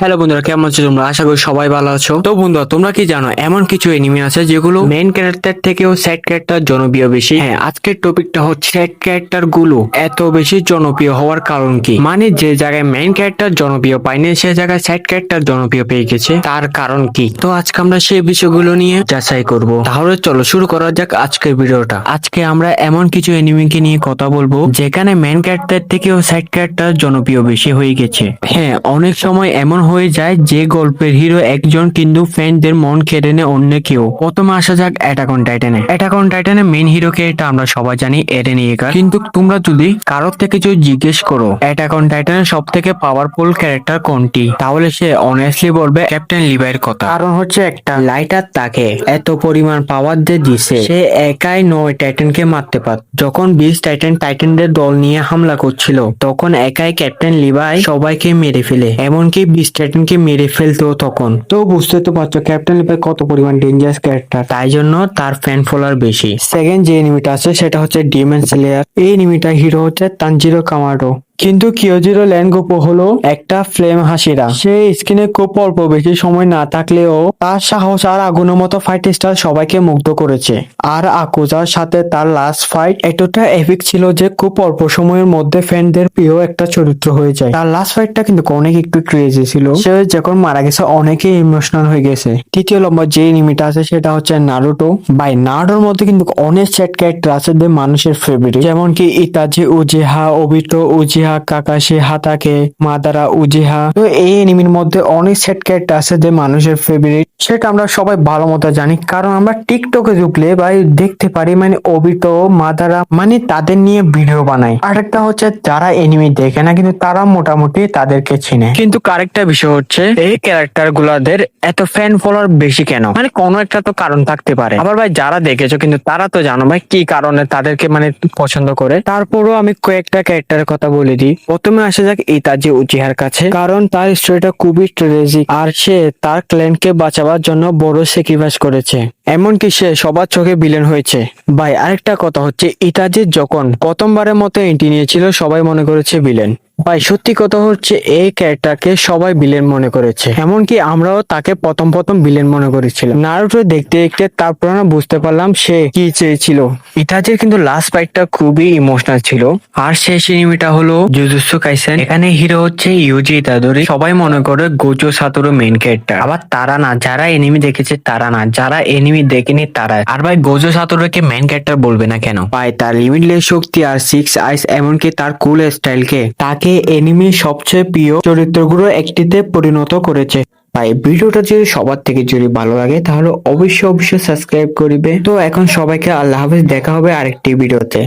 Hello বন্ধুরা, কেমন আছো তোমরা? আশা করি সবাই ভালো আছো। তো বন্ধুরা, তোমরা কি জানো এমন কিছু এনিমে আছে যেগুলো মেইন ক্যারেক্টার থেকেও সাইড ক্যারেক্টার জনপ্রিয় বেশি? হ্যাঁ, আজকের টপিকটা হচ্ছে সাইড ক্যারেক্টার গুলো এত বেশি জনপ্রিয় হওয়ার কারণ কি। মানে যে জায়গায় মেইন ক্যারেক্টার জনপ্রিয় পায়নি সে জায়গায় সাইড ক্যারেক্টার জনপ্রিয় পেয়ে গেছে, তার কারণ কি? তো আজকে আমরা সেই বিষয়গুলো নিয়ে যাচাই করব। তাহলে চলো শুরু করা যাক আজকের ভিডিওটা। আজকে আমরা এমন কিছু এনিমেকে নিয়ে কথা বলবো যেখানে মেইন ক্যারেক্টার থেকেও সাইড ক্যারেক্টার জনপ্রিয় বেশি হয়ে গেছে। হ্যাঁ, অনেক সময় এমন হয়ে যায় যে গল্পের হিরো একজন কিন্তু ফ্যানদের মন কেড়ে নেয় অন্য কেউ। প্রথমে আসা যাক অ্যাটাক অন টাইটানে। অ্যাটাক অন টাইটানের মেইন হিরোকে এটা আমরা সবাই জানি, এরেন ইয়েগার। কিন্তু তোমরা যদি কারোর থেকে যদি জিজ্ঞেস করো অ্যাটাক অন টাইটানের সব থেকে পাওয়ারফুল ক্যারেক্টার কোনটি, তাহলে সে অনেস্টলি বলবে ক্যাপ্টেন লিভাইয়ের কথা। কারণ হচ্ছে একটা লাইটার তাকে এত পরিমাণ পাওয়ার দিয়ে দিছে, সে একাই 9 টাইটানকে মারতে পারত। যখন 20 টাইটানদের দল নিয়ে হামলা করছিল তখন একাই ক্যাপ্টেন লিভাই সবাইকে মেরে ফেলে, এমনকি 20 টাইটানকে মেরে ফেলতো তখন। তো বুঝতে তো পারছো ক্যাপ্টেন লিভাই কত পরিমাণ ডেঞ্জারাস ক্যারেক্টার, তাই জন্য তার ফ্যান ফলোয়ার বেশি। সেকেন্ড যে এনিমিটা আছে সেটা হচ্ছে ডিমন স্লেয়ার। এই এনিমিটা হিরো হচ্ছে তানজিরো কামাডো। কিন্তু কিয়োজিরো ল্যানগোপো হলো একটা ফ্লেম হাসিরা। সে স্ক্রিনে খুব অল্প বেশি সময় না থাকলেও তার সাহস আর আগুনের মতো ফাইট স্টাইল সবাইকে মুগ্ধ করেছে। আর আকুজার সাথে তার লাস্ট ফাইট এতটা এপিক ছিল যে খুব অল্প সময়ের মধ্যে ফ্যানদের প্রিয় একটা চরিত্র হয়ে যায়। তার লাস্ট ফাইটটা কিন্তু অনেক একটু ক্রেজি ছিল। সে যখন মারা গেছে অনেকে ইমোশনাল হয়ে গেছে। তৃতীয় নম্বর যে এনিমিটা আছে সেটা হচ্ছে নারুটো। বাই নারুটোর মধ্যে কিন্তু অনেক সেট ক্যারেক্টার আছে যে মানুষের ফেভারিট, যেমন কি ইতাজি উজিহা, ওবিটো উজিহা, কাকাশি হাতাকে, মাদারা উজিহা। তো এই এনিমির মধ্যে অনেক সেট ক্যারেক্টার আছে যে মানুষের ফেভারিট, সেটা আমরা সবাই ভালো মতো জানি কারণ আমরা টিকটকে ঢুকলে বা দেখতে পারি মানে ওবিটো মাদারা মানে তাদের নিয়ে ভিডিও বানায়। আর একটা হচ্ছে যারা এনিমি দেখে না কিন্তু তারা মোটামুটি তাদেরকে চিনে। কিন্তু আরেকটা বিষয় হচ্ছে এই ক্যারেক্টার গুলাদের এত ফ্যান ফলোয়ার বেশি কেন? মানে কোনো একটা তো কারণ থাকতে পারে। আবার ভাই যারা দেখেছো কিন্তু তারা তো জানো ভাই কি কারণে তাদেরকে মানে পছন্দ করে। তারপরও আমি কয়েকটা ক্যারেক্টারের কথা বলে দিই। প্রথমে আসা যাক ইতাজি উচিহার কাছে, কারণ তার স্টোরিটা খুবই ট্র্যাজিক আর সে তার ক্ল্যানকে বাঁচাবার জন্য বড় স্যাক্রিফাইস করেছে, এমনকি সে সবার চোখে ভিলেন হয়েছে। ভাই আরেকটা কথা হচ্ছে ইতাজি যখন প্রথমবারের মতো এন্ট্রি নিয়েছিল সবাই মনে করেছে ভিলেন। ভাই সত্যি কথা হচ্ছে এই ক্যারেক্টারকে সবাই ভিলেন মনে করেছে, এমনকি আমরাও তাকে প্রথম ভিলেন মনে করেছিলাম। নারুটো দেখতে দেখতে তারপর না বুঝতে পারলাম সে কি চেয়েছিল। ইতাজির কিন্তু লাস্ট ফাইটটা খুবই ইমোশনাল ছিল। আর শেষ এনিমিটা হলো জুজুৎসু কাইসেন। এখানে হিরো হচ্ছে ইউজি ইতাদোরি। সবাই মনে করে গোজো সাতোরু মেইন ক্যারেক্টার, আবার তারা না। যারা এনিমি দেখেছে তারা না, যারা এনিমি দেখেনি তারা। আর ভাই গোজো সাতোরুকে মেইন ক্যারেক্টার বলবে না কেন? ভাই তার লিমিটলেস শক্তি আর 6 আইস এমনকি তার কুল স্টাইলকে তাকে এনিমির সবচেয়ে প্রিয় চরিত্রগুলো একটিতে পরিণত করেছে। ভাই ভিডিওটা যদি সবার থেকে যদি ভালো লাগে তাহলে অবশ্যই সাবস্ক্রাইব করিবে। তো এখন সবাইকে আল্লাহ হাফেজ, দেখা হবে আরেকটি ভিডিওতে।